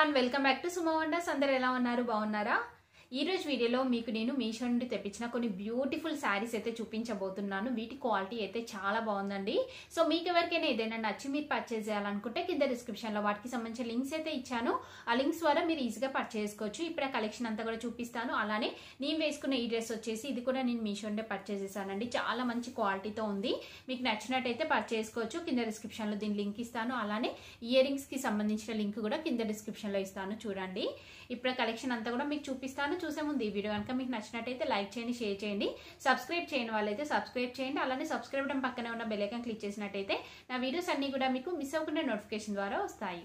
Everyone welcome back to Sumo wonders. అందరూ ఎలా ఉన్నారు? బాగున్నారా? ఈ రోజు వీడియోలో మీకు నేను మీషో నుండి తెప్పించిన కొన్ని బ్యూటిఫుల్ శారీస్ అయితే చూపించబోతున్నాను. వీటి క్వాలిటీ అయితే చాలా బాగుందండి. సో మీకు ఎవరికైనా ఏదైనా నచ్చి మీరు పర్చేస్ చేయాలనుకుంటే కింద డిస్క్రిప్షన్ లో వాటికి సంబంధించిన లింక్స్ అయితే ఇచ్చాను. ఆ లింక్స్ ద్వారా మీరు ఈజీగా పర్చేస్ చేసుకోవచ్చు. ఇప్పుడు ఆ కలెక్షన్ అంతా కూడా చూపిస్తాను. అలానే నేను వేసుకున్న ఈ డ్రెస్ వచ్చేసి ఇది కూడా నేను మీషో నుండి పర్చేస్ చేశానండి. చాలా మంచి క్వాలిటీతో ఉంది. మీకు నచ్చినట్టయితే పర్చేస్ చేసుకోవచ్చు. కింద డిస్క్రిప్షన్ లో దీని లింక్ ఇస్తాను. అలానే ఇయర్ రింగ్స్ కి సంబంధించిన లింక్ కూడా కింద డిస్క్రిప్షన్ లో ఇస్తాను. చూడండి, ఇప్పుడు కలెక్షన్ అంతా కూడా మీకు చూపిస్తాను. చూసే ముందు ఈ వీడియో కనుక మీకు నచ్చినట్టయితే లైక్ చేయండి, షేర్ చేయండి. సబ్స్క్రైబ్ చేయని వాళ్ళైతే సబ్స్క్రైబ్ చేయండి. అలానే సబ్స్క్రైబ్ బటన్ పక్కనే ఉన్న బెల్ ఐకాన్ క్లిక్ చేసినట్టయితే నా వీడియోస్ అన్ని కూడా మీకు మిస్ అవ్వకుండా నోటిఫికేషన్ ద్వారా వస్తాయి.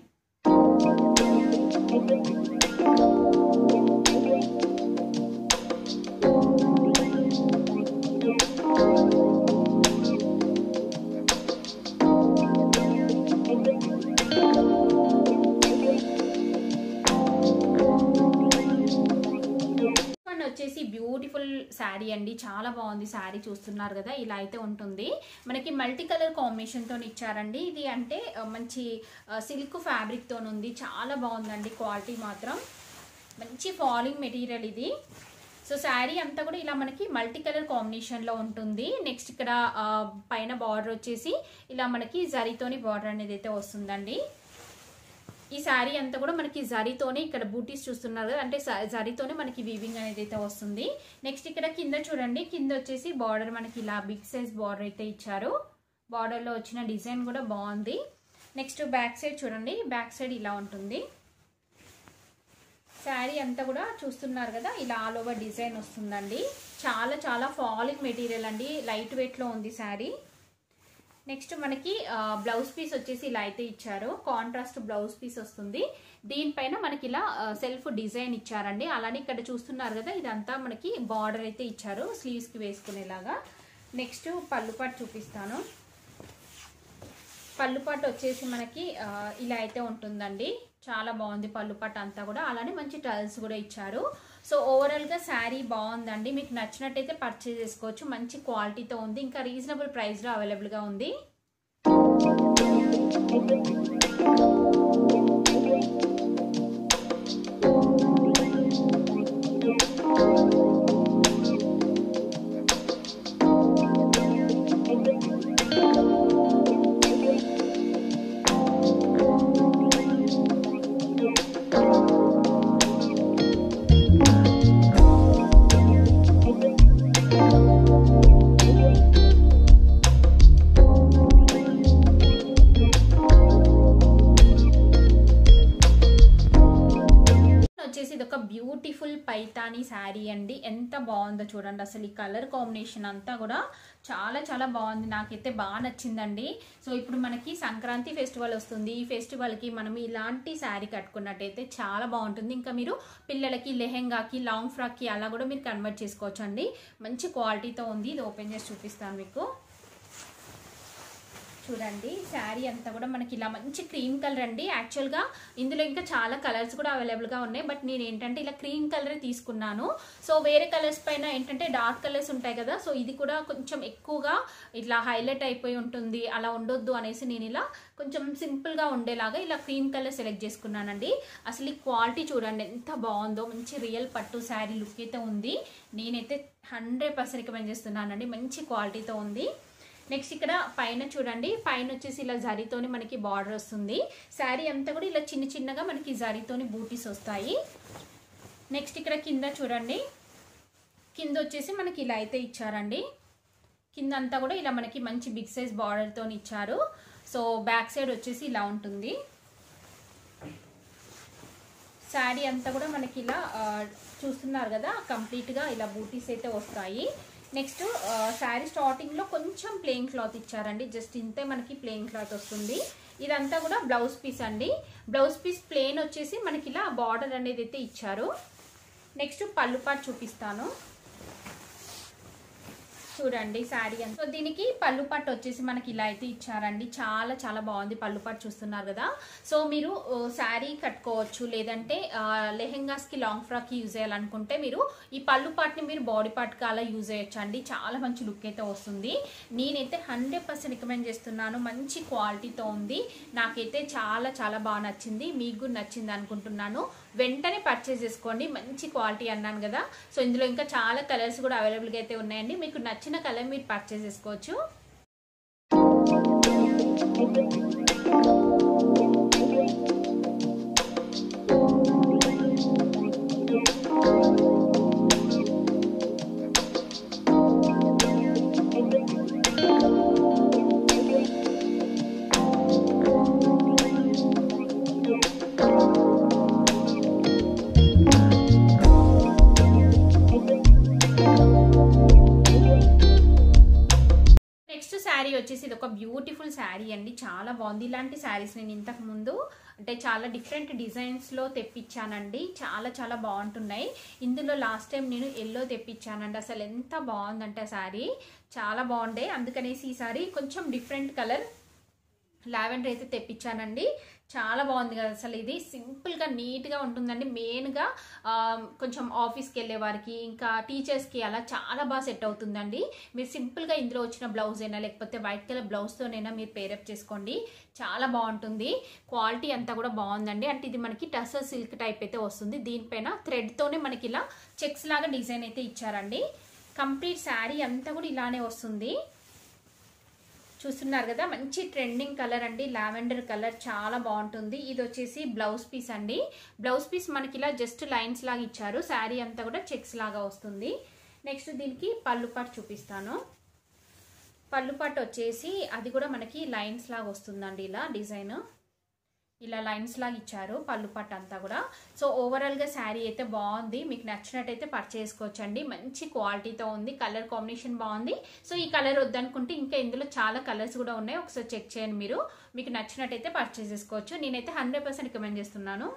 వచ్చేసి బ్యూటిఫుల్ శారీ అండి. చాలా బాగుంది శారీ. చూస్తున్నారు కదా, ఇలా అయితే ఉంటుంది. మనకి మల్టీ కలర్ కాంబినేషన్ తో ఇచ్చారండి. ఇది అంటే మంచి సిల్క్ ఫ్యాబ్రిక్ తో ఉంది. చాలా బాగుందండి. క్వాలిటీ మాత్రం మంచి ఫాలింగ్ మెటీరియల్ ఇది. సో శారీ అంతా కూడా ఇలా మనకి మల్టీ కలర్ కాంబినేషన్ లో ఉంటుంది. నెక్స్ట్ ఇక్కడ పైన బార్డర్ వచ్చేసి ఇలా మనకి జరీతోని బార్డర్ అనేది అయితే వస్తుందండి. ఈ శారీ అంతా కూడా మనకి జరీతోనే ఇక్కడ బూటీస్ చూస్తున్నారు కదా, అంటే జరీతోనే మనకి వీవింగ్ అనేది అయితే వస్తుంది. నెక్స్ట్ ఇక్కడ కింద చూడండి, కింద వచ్చేసి బార్డర్ మనకి ఇలా బిగ్ సైజ్ బార్డర్ అయితే ఇచ్చారు. బార్డర్ లో వచ్చిన డిజైన్ కూడా బాగుంది. నెక్స్ట్ బ్యాక్ సైడ్ చూడండి, బ్యాక్ సైడ్ ఇలా ఉంటుంది. శారీ అంతా కూడా చూస్తున్నారు కదా, ఇలా ఆల్ ఓవర్ డిజైన్ వస్తుందండి. చాలా చాలా ఫాలింగ్ మెటీరియల్ అండి. లైట్ వెయిట్ లో ఉంది శారీ. నెక్స్ట్ మనకి బ్లౌజ్ పీస్ వచ్చేసి ఇలా అయితే ఇచ్చారు. కాంట్రాస్ట్ బ్లౌజ్ పీస్ వస్తుంది. దీనిపైన మనకి ఇలా సెల్ఫ్ డిజైన్ ఇచ్చారండి. అలానే ఇక్కడ చూస్తున్నారు కదా, ఇదంతా మనకి బార్డర్ అయితే ఇచ్చారు స్లీవ్స్ కి వేసుకునేలాగా. నెక్స్ట్ పళ్ళు పాటు చూపిస్తాను. పళ్ళు పాటు వచ్చేసి మనకి ఇలా అయితే ఉంటుందండి. చాలా బాగుంది పళ్ళు పాటు అంతా కూడా. అలానే మంచి టల్స్ కూడా ఇచ్చారు. సో ఓవరాల్ గా శారీ బాగుందండి. మీకు నచ్చినట్టయితే పర్చేస్ చేసుకోవచ్చు. మంచి క్వాలిటీతో ఉంది. ఇంకా రీజనబుల్ ప్రైస్ లో అవైలబుల్ గా ఉంది. బ్యూటిఫుల్ పైతానీ శారీ అండి. ఎంత బాగుందో చూడండి. అసలు ఈ కలర్ కాంబినేషన్ అంతా కూడా చాలా చాలా బాగుంది. నాకైతే బాగా నచ్చిందండి. సో ఇప్పుడు మనకి సంక్రాంతి ఫెస్టివల్ వస్తుంది. ఈ ఫెస్టివల్ కి మనం ఇలాంటి శారీ కట్టుకున్నట్టయితే చాలా బాగుంటుంది. ఇంకా మీరు పిల్లలకి లెహెంగాకి, లాంగ్ ఫ్రాక్ కి అలా కూడా మీరు కన్వర్ట్ చేసుకోవచ్చు అండి. మంచి క్వాలిటీతో ఉంది. ఇది ఓపెన్ చేసి చూపిస్తాను మీకు. చూడండి, శారీ అంతా కూడా మనకి ఇలా మంచి క్రీమ్ కలర్ అండి. యాక్చువల్గా ఇందులో ఇంకా చాలా కలర్స్ కూడా అవైలబుల్గా ఉన్నాయి. బట్ నేను ఏంటంటే ఇలా క్రీమ్ కలరే తీసుకున్నాను. సో వేరే కలర్స్ పైన ఏంటంటే డార్క్ కలర్స్ ఉంటాయి కదా, సో ఇది కూడా కొంచెం ఎక్కువగా ఇట్లా హైలైట్ అయిపోయి ఉంటుంది. అలా ఉండొద్దు అనేసి నేను ఇలా కొంచెం సింపుల్గా ఉండేలాగా ఇలా క్రీమ్ కలర్ సెలెక్ట్ చేసుకున్నానండి. అసలు ఈ క్వాలిటీ చూడండి ఎంత బాగుందో. మంచి రియల్ పట్టు శారీ లుక్ అయితే ఉంది. నేనైతే 100% రికమెండ్ చేస్తున్నానండి. మంచి క్వాలిటీతో ఉంది. నెక్స్ట్ ఇక్కడ పైన చూడండి, పైన వచ్చేసి ఇలా జరీతోని మనకి బార్డర్ వస్తుంది. శారీ అంతా కూడా ఇలా చిన్న చిన్నగా మనకి జరీతోని బూటీస్ వస్తాయి. నెక్స్ట్ ఇక్కడ కింద చూడండి, కింద వచ్చేసి మనకి ఇలా అయితే ఇచ్చారండి. కింద అంతా కూడా ఇలా మనకి మంచి బిగ్ సైజ్ బార్డర్తో ఇచ్చారు. సో బ్యాక్ సైడ్ వచ్చేసి ఇలా ఉంటుంది. శారీ అంతా కూడా మనకి ఇలా చూస్తున్నారు కదా, కంప్లీట్గా ఇలా బూటీస్ అయితే వస్తాయి. నెక్స్ట్ శారీ స్టార్టింగ్ లో కొంచెం ప్లెయిన్ క్లాత్ ఇచ్చారండి. జస్ట్ ఇంతే మనకి ప్లెయిన్ క్లాత్ వస్తుంది. ఇదంతా కూడా బ్లౌజ్ పీస్ అండి. బ్లౌజ్ పీస్ ప్లెయిన్ వచ్చేసి మనకి ఇలా బార్డర్ అనేది అయితే ఇచ్చారు. నెక్స్ట్ పళ్ళు పాటు చూపిస్తాను. చూడండి శారీ అంతా. సో దీనికి పళ్ళు పట్టు వచ్చేసి మనకి ఇలా అయితే ఇచ్చారండి. చాలా చాలా బాగుంది పళ్ళు పట్టు, చూస్తున్నారు కదా. సో మీరు శారీ కట్టుకోవచ్చు, లేదంటే లెహెంగాస్ కి లాంగ్ ఫ్రాక్ కి యూజ్ చేయాలనుకుంటే మీరు ఈ పళ్ళు పట్టుని మీరు బాడీ పార్ట్ కి అలా యూజ్ చేయొచ్చు అండి. చాలా మంచి లుక్ అయితే వస్తుంది. నేనైతే 100% రికమెండ్ చేస్తున్నాను. మంచి క్వాలిటీతో ఉంది. నాకైతే చాలా చాలా బాగా నచ్చింది. మీకు కూడా నచ్చింది అనుకుంటున్నాను. వెంటనే పర్చేస్ చేసుకోండి. మంచి క్వాలిటీ అన్నాను కదా. సో ఇందులో ఇంకా చాలా కలర్స్ కూడా అవైలబుల్గా అయితే ఉన్నాయండి. మీకు నచ్చిన కలర్ మీరు పర్చేస్ చేసుకోవచ్చు. శారీ వచ్చేసి ఇది ఒక బ్యూటిఫుల్ శారీ అండి. చాలా బాగుంది. ఇలాంటి శారీస్ నేను ఇంతకు ముందు అంటే చాలా డిఫరెంట్ డిజైన్స్ లో తెప్పించానండి. చాలా చాలా బాగుంటున్నాయి. ఇందులో లాస్ట్ టైం నేను ఎల్లో తెప్పించానండి. అసలు ఎంత బాగుందంటే ఆ శారీ చాలా బాగుండే. అందుకనేసి ఈ శారీ కొంచెం డిఫరెంట్ కలర్ లావెండర్ అయితే తెప్పించానండి. చాలా బాగుంది కదా. అసలు ఇది సింపుల్గా నీట్గా ఉంటుందండి. మెయిన్గా కొంచెం ఆఫీస్కి వెళ్ళే వారికి, ఇంకా టీచర్స్కి అలా చాలా బాగా సెట్ అవుతుందండి. మీరు సింపుల్గా ఇందులో వచ్చిన బ్లౌజ్ అయినా లేకపోతే వైట్ కలర్ బ్లౌజ్తోనైనా మీరు పేరప్ చేసుకోండి. చాలా బాగుంటుంది. క్వాలిటీ అంతా కూడా బాగుందండి. అంటే ఇది మనకి టసర్ సిల్క్ టైప్ అయితే వస్తుంది. దీనిపైన థ్రెడ్తోనే మనకి ఇలా చెక్స్ లాగా డిజైన్ అయితే ఇచ్చారండి. కంప్లీట్ శారీ అంతా కూడా ఇలానే వస్తుంది. చూస్తున్నారు కదా. మంచి ట్రెండింగ్ కలర్ అండి, లావెండర్ కలర్. చాలా బాగుంటుంది. ఇది వచ్చేసి బ్లౌజ్ పీస్ అండి. బ్లౌజ్ పీస్ మనకి ఇలా జస్ట్ లైన్స్ లాగా ఇచ్చారు. శారీ అంతా కూడా చెక్స్ లాగా వస్తుంది. నెక్స్ట్ దీనికి పళ్ళు పాటు చూపిస్తాను. పళ్ళు పాటు వచ్చేసి అది కూడా మనకి లైన్స్ లాగా వస్తుందండి. ఇలా డిజైన్ ఇలా లైన్స్ లాగా ఇచ్చారు పళ్ళు పట్టు అంతా కూడా. సో ఓవరాల్ గా శారీ అయితే బాగుంది. మీకు నచ్చినట్టయితే పర్చేస్ చేసుకోవచ్చండి. మంచి క్వాలిటీతో ఉంది. కలర్ కాంబినేషన్ బాగుంది. సో ఈ కలర్ వద్దనుకుంటే ఇంకా ఇందులో చాలా కలర్స్ కూడా ఉన్నాయి. ఒకసారి చెక్ చేయండి. మీరు మీకు నచ్చినట్టయితే పర్చేస్ చేసుకోవచ్చు. నేనైతే 100% రికమెండ్ చేస్తున్నాను.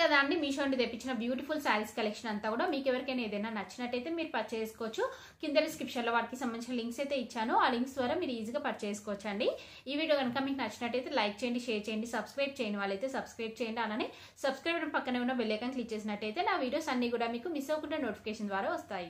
కదా అండి, మీషో నుండి తెప్పించిన బ్యూటిఫుల్ శారీస్ కలెక్షన్ అంతా కూడా. మీకు ఎవరికైనా ఏదైనా నచ్చినట్టయితే మీరు పర్చేస్ చేసుకోవచ్చు. కింద డిస్క్రిప్షన్ లో వాటికి సంబంధించిన లింక్స్ అయితే ఇచ్చాను. ఆ లింక్స్ ద్వారా మీరు ఈజీగా పర్చేస్ చేసుకోవచ్చు అండి. ఈ వీడియో కనుక మీకు నచ్చినట్టయితే లైక్ చేయండి, షేర్ చేయండి, సబ్స్క్రైబ్ చేయని వాళ్ళైతే సబ్స్క్రైబ్ చేయండి. అలానే సబ్స్క్రైబ్ పక్కనే ఉన్న బెల్ ఐకాన్ క్లిక్ చేసినట్టయితే నా వీడియోస్ అన్ని కూడా మీకు మిస్ అవ్వకుండా నోటిఫికేషన్ ద్వారా వస్తాయి.